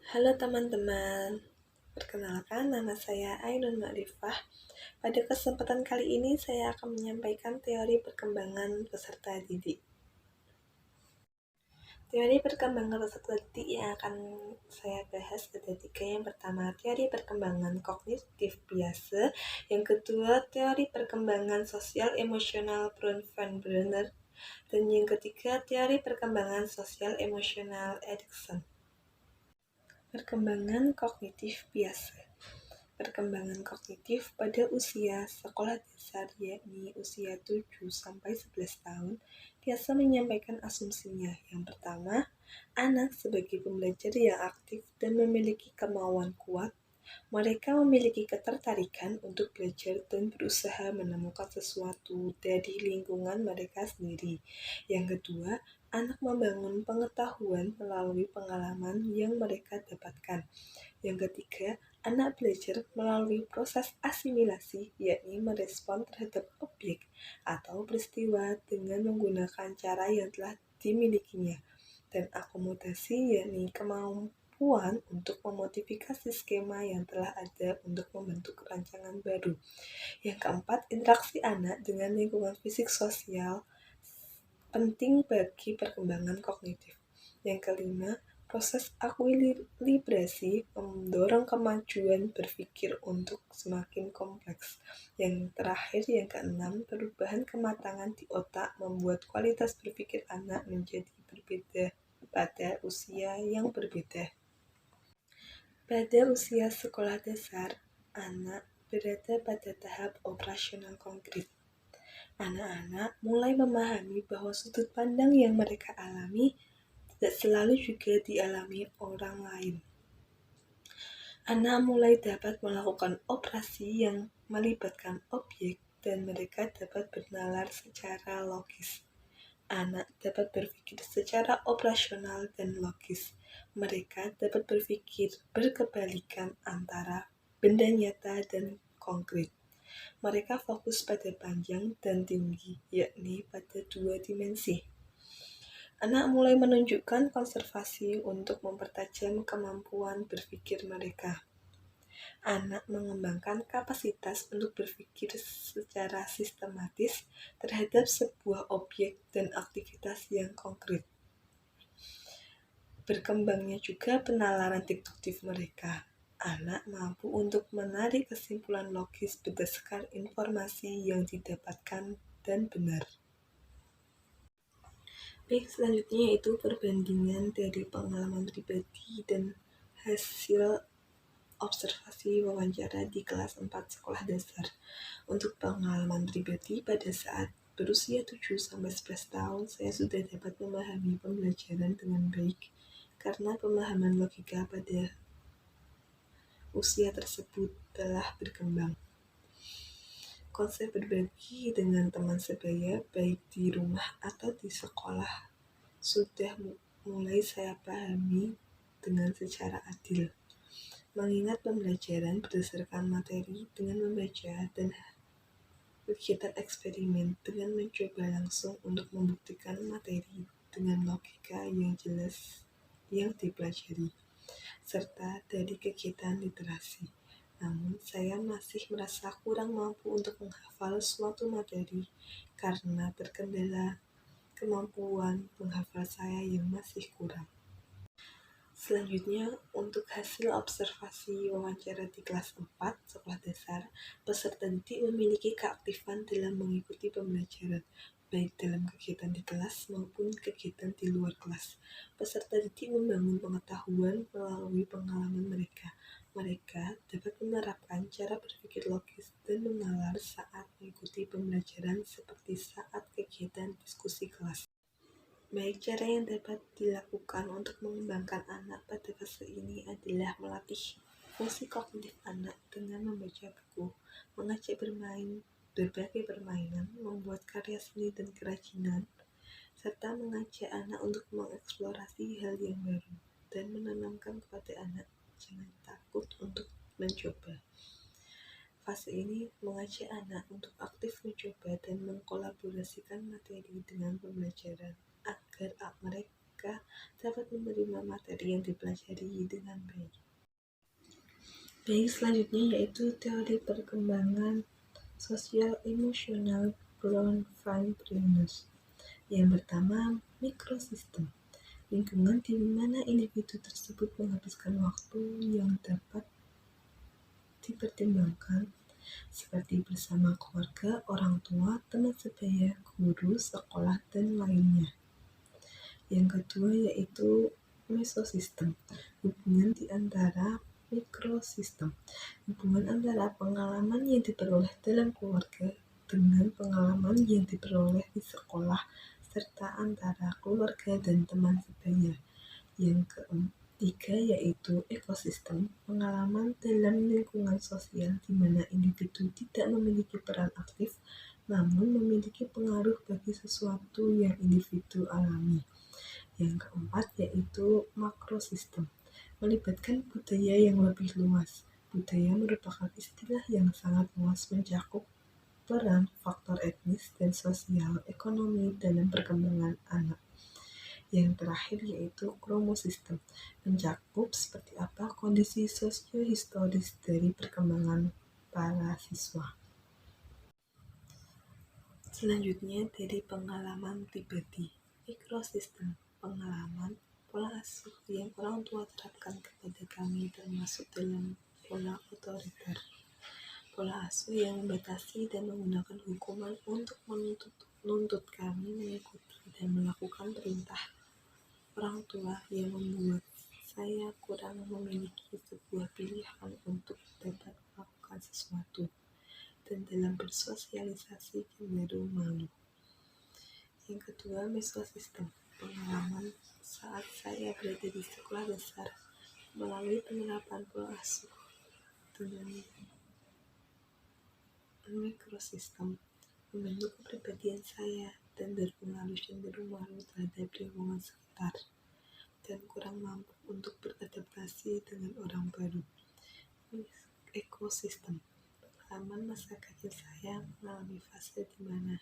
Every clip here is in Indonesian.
Halo teman-teman, perkenalkan nama saya Ainun Ma'rifah. Pada kesempatan kali ini saya akan menyampaikan teori perkembangan peserta didik. Teori perkembangan peserta didik yang akan saya bahas ada 3. Yang pertama, teori perkembangan kognitif biasa. Yang kedua, teori perkembangan sosial emosional Van Brenner. Dan yang ketiga, teori perkembangan sosial emosional Erikson. Perkembangan kognitif biasa. Perkembangan kognitif pada usia sekolah dasar, yakni usia 7-11 tahun, biasa menyampaikan asumsinya. Yang pertama, anak sebagai pembelajar yang aktif dan memiliki kemauan kuat, mereka memiliki ketertarikan untuk belajar dan berusaha menemukan sesuatu dari lingkungan mereka sendiri. Yang kedua, anak membangun pengetahuan melalui pengalaman yang mereka dapatkan. Yang ketiga, anak belajar melalui proses asimilasi, yakni merespon terhadap objek atau peristiwa dengan menggunakan cara yang telah dimilikinya. Dan akomodasi, yakni kemampuan untuk memodifikasi skema yang telah ada untuk membentuk rancangan baru. Yang keempat, interaksi anak dengan lingkungan fisik sosial penting bagi perkembangan kognitif. Yang kelima, proses akuilibrasi mendorong kemajuan berpikir untuk semakin kompleks. Yang terakhir, yang keenam, perubahan kematangan di otak membuat kualitas berpikir anak menjadi berbeda pada usia yang berbeda. Pada usia sekolah dasar, anak berada pada tahap operasional konkret. Anak-anak mulai memahami bahwa sudut pandang yang mereka alami tidak selalu juga dialami orang lain. Anak mulai dapat melakukan operasi yang melibatkan objek dan mereka dapat bernalar secara logis. Anak dapat berpikir secara operasional dan logis. Mereka dapat berpikir berkebalikan antara benda nyata dan konkret. Mereka fokus pada panjang dan tinggi, yakni pada 2 dimensi. Anak mulai menunjukkan konservasi untuk mempertajam kemampuan berpikir mereka. Anak mengembangkan kapasitas untuk berpikir secara sistematis terhadap sebuah objek dan aktivitas yang konkret. Berkembangnya juga penalaran deduktif mereka. Anak mampu untuk menarik kesimpulan logis berdasarkan informasi yang didapatkan dan benar. Baik, selanjutnya yaitu perbandingan dari pengalaman pribadi dan hasil observasi wawancara di kelas 4 sekolah dasar. Untuk pengalaman pribadi, pada saat berusia 7-11 tahun, saya sudah dapat memahami pembelajaran dengan baik karena pemahaman logika pada usia tersebut telah berkembang. Konsep berbagi dengan teman sebaya, baik di rumah atau di sekolah, sudah mulai saya pahami dengan secara adil. Mengingat pembelajaran berdasarkan materi dengan membaca dan kegiatan eksperimen dengan mencoba langsung untuk membuktikan materi dengan logika yang jelas yang dipelajari, serta dari kegiatan literasi. Namun, saya masih merasa kurang mampu untuk menghafal suatu materi karena terkendala kemampuan menghafal saya yang masih kurang. Selanjutnya, untuk hasil observasi wawancara di kelas 4 sekolah dasar, peserta didik memiliki keaktifan dalam mengikuti pembelajaran, baik dalam kegiatan di kelas maupun kegiatan di luar kelas. Peserta didik membangun pengetahuan melalui pengalaman mereka. Mereka dapat menerapkan cara berpikir logis dan menalar saat mengikuti pembelajaran seperti saat kegiatan diskusi kelas. Baik, cara yang dapat dilakukan untuk mengembangkan anak pada fase ini adalah melatih fungsi kognitif anak dengan membaca buku, mengajak bermain berbagai permainan, membuat karya seni dan kerajinan, serta mengajak anak untuk mengeksplorasi hal yang baru, dan menanamkan kepada anak jangan takut untuk mencoba. Fase ini mengajak anak untuk aktif mencoba dan mengkolaborasikan materi dengan pembelajaran agar mereka mereka dapat menerima materi yang dipelajari dengan baik. Baik, selanjutnya yaitu teori perkembangan sosial emosional Brown van Brunus. Yang pertama, mikrosistem. Lingkungan di mana individu tersebut menghabiskan waktu yang dapat dipertimbangkan seperti bersama keluarga, orang tua, teman sebaya, guru, sekolah, dan lainnya. Yang kedua yaitu mesosistem. Hubungan di antara mikrosistem. Hubungan antara pengalaman yang diperoleh dalam keluarga dengan pengalaman yang diperoleh di sekolah serta antara keluarga dan teman sebaya. Yang ketiga yaitu ekosistem. Pengalaman dalam lingkungan sosial di mana individu tidak memiliki peran aktif namun memiliki pengaruh bagi sesuatu yang individu alami. Yang keempat yaitu makrosistem, melibatkan budaya yang lebih luas. Budaya merupakan istilah yang sangat luas mencakup peran faktor etnis dan sosial ekonomi dalam perkembangan anak. Yang terakhir yaitu kromosistem, mencakup seperti apa kondisi sosio-historis dari perkembangan para siswa. Selanjutnya dari pengalaman pribadi, mikrosistem. Pengalaman, pola asuh yang orang tua terapkan kepada kami termasuk dalam pola otoriter. Pola asuh yang membatasi dan menggunakan hukuman untuk menuntut kami mengikuti dan melakukan perintah orang tua yang membuat saya kurang memiliki sebuah pilihan untuk dapat melakukan sesuatu dan dalam bersosialisasi cenderung malu. Yang kedua, mesosistem. Pengalaman saat saya berada di sekolah dasar melalui penerapan pola asuh dengan mikrosistem membentuk kepribadian saya dan berpengaruh cenderung malu terhadap lingkungan sekitar dan kurang mampu untuk beradaptasi dengan orang baru. Ekosistem. Pengalaman masa kecil saya mengalami fase di mana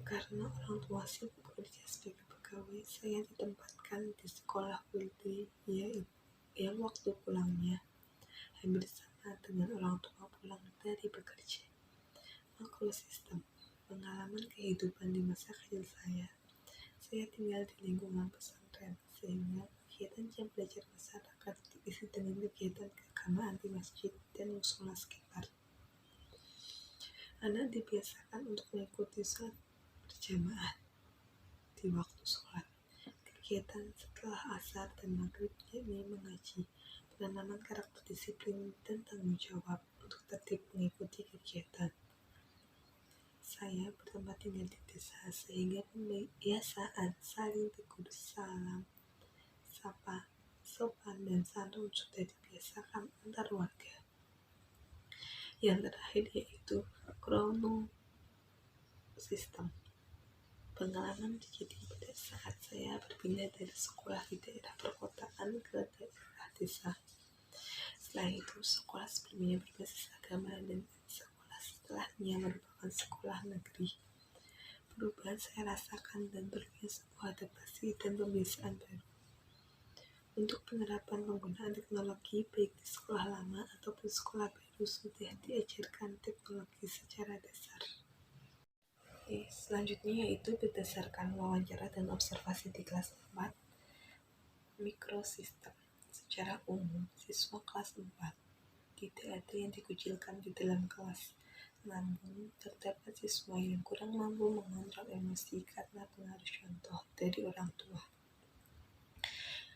karena orang tua sibuk bekerja sebagai pegawai, saya ditempatkan di sekolah full day yang waktu pulangnya hampir sama dengan orang tua pulang dari bekerja. Makrosistem. Pengalaman kehidupan di masa kecil saya tinggal di lingkungan pesantren sehingga kegiatan jam belajar masyarakat diisi dengan kegiatan keagamaan di masjid dan musola sekitar. Anak dibiasakan untuk mengikuti sholat berjamaah di waktu sholat. Kegiatan setelah asar dan maghrib yakni mengaji, penanaman karakter disiplin dan tanggung jawab untuk tertib mengikuti kegiatan. Saya bertempat tinggal di desa sehingga pembiasaan saling tegur, salam, sapa, sopan dan santun sudah dibiasakan antar warga. Yang terakhir yaitu kronosistem. Pengalaman terjadi pada saat saya berpindah dari sekolah di daerah perkotaan ke daerah desa. Setelah itu, sekolah sebelumnya berbasis agama dan sekolah setelahnya merupakan sekolah negeri. Perubahan saya rasakan dan perlunya sebuah adaptasi dan pembiasaan baru. Untuk penerapan penggunaan teknologi baik di sekolah lama ataupun sekolah baru sudah diajarkan teknologi secara dasar. Selanjutnya yaitu berdasarkan wawancara dan observasi di kelas 4 mikrosistem. Secara umum, siswa kelas 4 tidak ada yang dikucilkan di dalam kelas, namun terdapat siswa yang kurang mampu mengontrol emosi karena pengaruh contoh dari orang tua.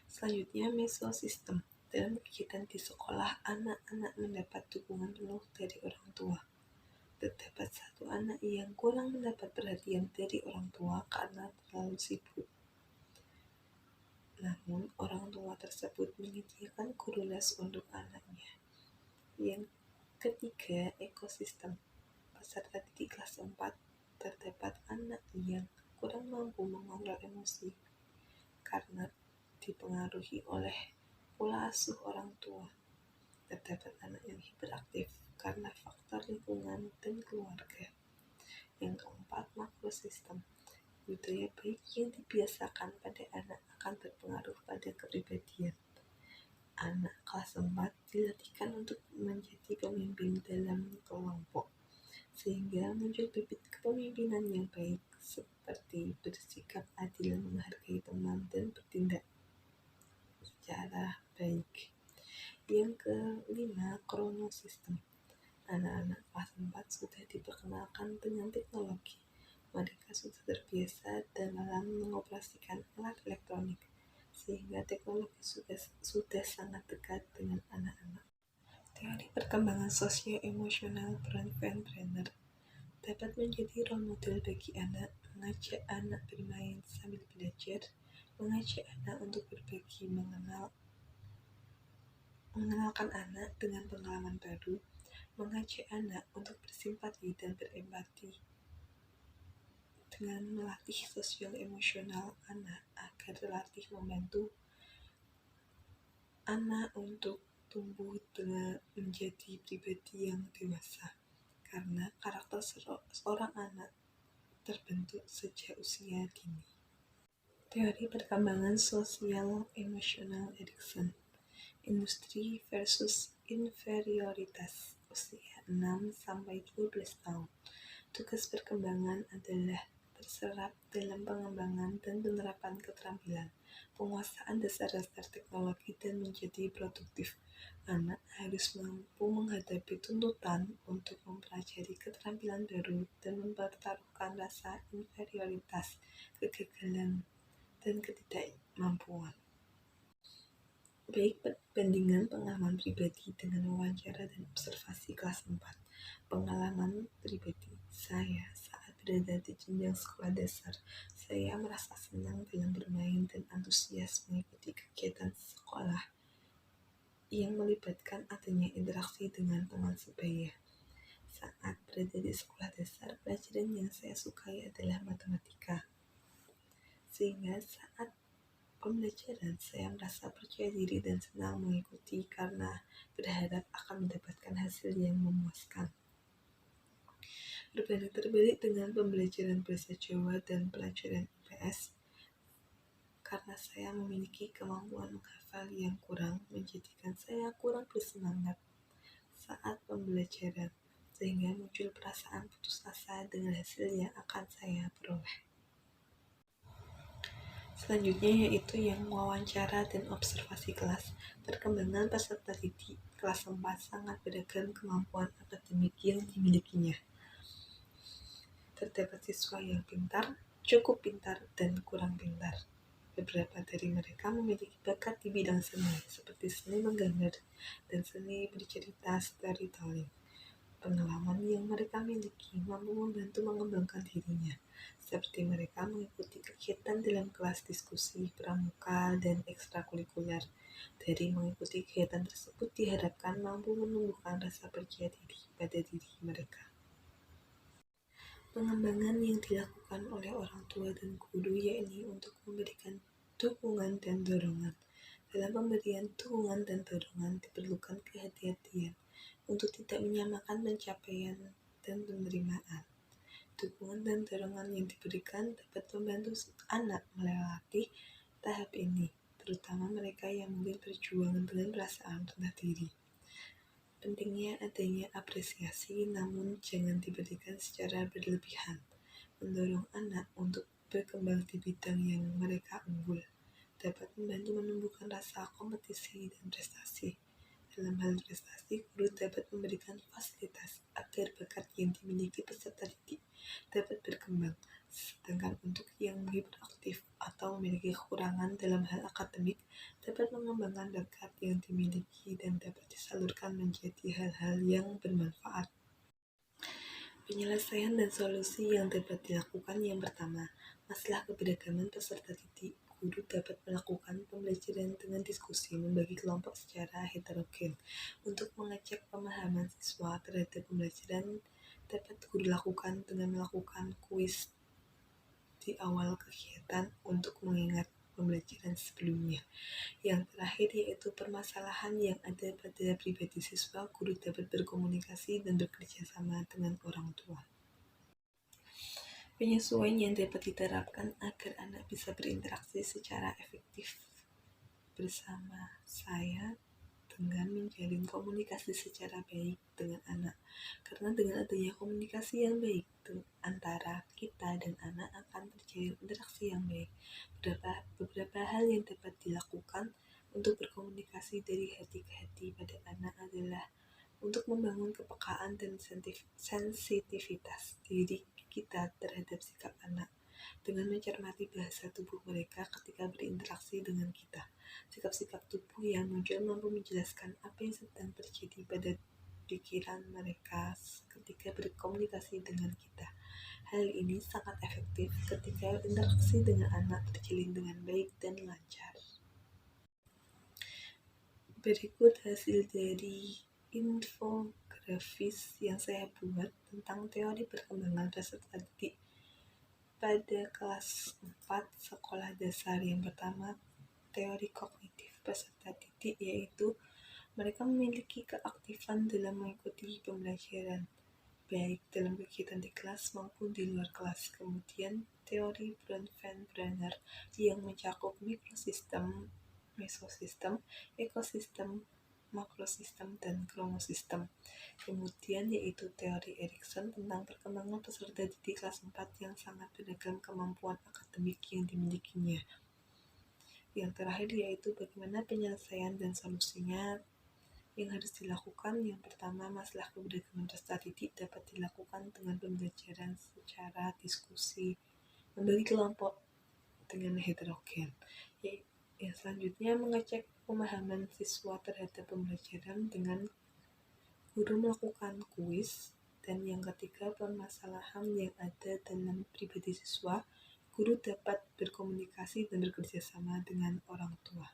Selanjutnya, mesosistem. Dalam kegiatan di sekolah, anak-anak mendapat dukungan penuh dari orang tua. Terdapat satu anak yang kurang mendapat perhatian dari orang tua karena terlalu sibuk. Namun, orang tua tersebut menyediakan guru les untuk anaknya. Yang ketiga, ekosistem. Peserta didik kelas 4 terdapat anak yang kurang mampu mengontrol emosi karena dipengaruhi oleh pola asuh orang tua. Terdapat anak yang hiperaktif karena faktor lingkungan dan keluarga. Yang keempat, makrosistem. budaya baik yang dibiasakan pada anak akan berpengaruh pada kepribadian. Anak kelas 4 dilatihkan untuk menjadi pemimpin dalam kelompok, sehingga muncul bibit kepemimpinan yang baik seperti bersikap adil, menghargai teman, dan bertindak secara baik. Yang kelima, kronosistem. Anak-anak kelas 4 sudah diperkenalkan dengan teknologi. Mereka sudah terbiasa dalam mengoperasikan alat elektronik, sehingga teknologi sudah sangat dekat dengan anak-anak. Teori perkembangan sosio-emosional Van Brenner dapat menjadi role model bagi anak, mengajak anak bermain sambil belajar, mengajak anak untuk berbagi, mengenalkan anak dengan pengalaman baru, mengajak anak untuk bersimpati dan berempati, dengan melatih sosial emosional anak agar terlatih membantu anak untuk tumbuh dengan menjadi pribadi yang dewasa, karena karakter seorang anak terbentuk sejak usia dini. Teori perkembangan sosial emosional Erikson, industri versus inferioritas usia 6-12 tahun. Tugas perkembangan adalah terserap dalam pengembangan dan penerapan keterampilan, penguasaan dasar-dasar teknologi, dan menjadi produktif. Anak harus mampu menghadapi tuntutan untuk mempelajari keterampilan baru dan mempertaruhkan rasa inferioritas, kegagalan, dan ketidakmampuan. Baik perbandingan pengalaman pribadi dengan wawancara dan observasi kelas 4. Pengalaman pribadi saya saat berada di jenjang sekolah dasar, saya merasa senang dalam bermain dan antusias mengikuti kegiatan sekolah yang melibatkan adanya interaksi dengan teman sebaya. Saat berada di sekolah dasar, pelajaran yang saya sukai adalah matematika. Sehingga saat pembelajaran saya merasa percaya diri dan senang mengikuti karena berharap akan mendapatkan hasil yang memuaskan. Berbanding terbalik dengan pembelajaran bahasa Jawa dan pelajaran IPS, karena saya memiliki kemampuan menghafal yang kurang, menjadikan saya kurang bersemangat saat pembelajaran, sehingga muncul perasaan putus asa dengan hasil yang akan saya peroleh. Selanjutnya yaitu yang wawancara dan observasi kelas. Perkembangan peserta didik kelas 4 sangat beragam kemampuan akademik yang dimilikinya. Terdapat siswa yang pintar, cukup pintar, dan kurang pintar. Beberapa dari mereka memiliki bakat di bidang seni, seperti seni menggambar dan seni bercerita storytelling. Pengalaman yang mereka miliki mampu membantu mengembangkan dirinya, seperti mereka mengikuti kegiatan dalam kelas diskusi, pramuka, dan ekstrakurikuler. Dari mengikuti kegiatan tersebut diharapkan mampu menumbuhkan rasa percaya diri pada diri mereka. Pengembangan yang dilakukan oleh orang tua dan guru yakni untuk memberikan dukungan dan dorongan. Dalam pemberian dukungan dan dorongan diperlukan kehati-hatian untuk tidak menyamakan pencapaian dan penerimaan. Dukungan dan dorongan yang diberikan dapat membantu anak melewati tahap ini, terutama mereka yang mungkin berjuang dengan perasaan rendah diri. Pentingnya adanya apresiasi, namun jangan diberikan secara berlebihan. Mendorong anak untuk berkembang di bidang yang mereka unggul dapat membantu menumbuhkan rasa kompetisi dan prestasi. Dalam hal prestasi, guru dapat memberikan fasilitas agar bakat yang dimiliki peserta didik dapat berkembang, sedangkan untuk yang hiperaktif atau memiliki kekurangan dalam hal akademik dapat mengembangkan bakat yang dimiliki dan dapat disalurkan menjadi hal-hal yang bermanfaat. Penyelesaian dan solusi yang dapat dilakukan. Yang pertama, masalah keberagaman peserta didik. Guru dapat melakukan pembelajaran dengan diskusi, membagi kelompok secara heterogen. Untuk mengecek pemahaman siswa terhadap pembelajaran, dapat guru lakukan dengan melakukan kuis di awal kegiatan untuk mengingat pembelajaran sebelumnya. Yang terakhir yaitu permasalahan yang ada pada pribadi siswa. Guru dapat berkomunikasi dan bekerja sama dengan orang tua. Penyesuaian yang dapat diterapkan agar anak bisa berinteraksi secara efektif bersama saya dengan menjalin komunikasi secara baik dengan anak. Karena dengan adanya komunikasi yang baik antara kita dan anak akan terjadi interaksi yang baik. Beberapa hal yang dapat dilakukan untuk berkomunikasi dari hati ke hati pada anak adalah untuk membangun kepekaan dan sensitivitas diri kita terhadap sikap anak dengan mencermati bahasa tubuh mereka ketika berinteraksi dengan kita. Sikap-sikap tubuh yang muncul mampu menjelaskan apa yang sedang terjadi pada pikiran mereka ketika berkomunikasi dengan kita. Hal ini sangat efektif ketika interaksi dengan anak terjalin dengan baik dan lancar. Berikut hasil dari infografis yang saya buat tentang teori perkembangan peserta didik pada kelas 4 sekolah dasar. Yang pertama, teori kognitif peserta didik, yaitu mereka memiliki keaktifan dalam mengikuti pembelajaran, baik dalam kegiatan di kelas maupun di luar kelas. Kemudian, teori Bronfenbrenner yang mencakup mikrosistem, mesosistem, ekosistem, makrosistem, dan kromosistem. Kemudian yaitu teori Erikson tentang perkembangan peserta didik kelas 4 yang sangat beragam kemampuan akademik yang dimilikinya. Yang terakhir yaitu bagaimana penyelesaian dan solusinya yang harus dilakukan. Yang pertama, masalah keberagaman peserta didik dapat dilakukan dengan pembelajaran secara diskusi, membagi kelompok dengan heterogen. Yang selanjutnya, mengecek pemahaman siswa terhadap pembelajaran dengan guru melakukan kuis. Dan yang ketiga, permasalahan yang ada dalam pribadi siswa, guru dapat berkomunikasi dan bekerja sama dengan orang tua.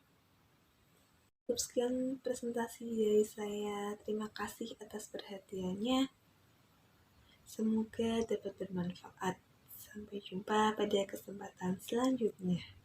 Sekian presentasi dari saya. Terima kasih atas perhatiannya. Semoga dapat bermanfaat. Sampai jumpa pada kesempatan selanjutnya.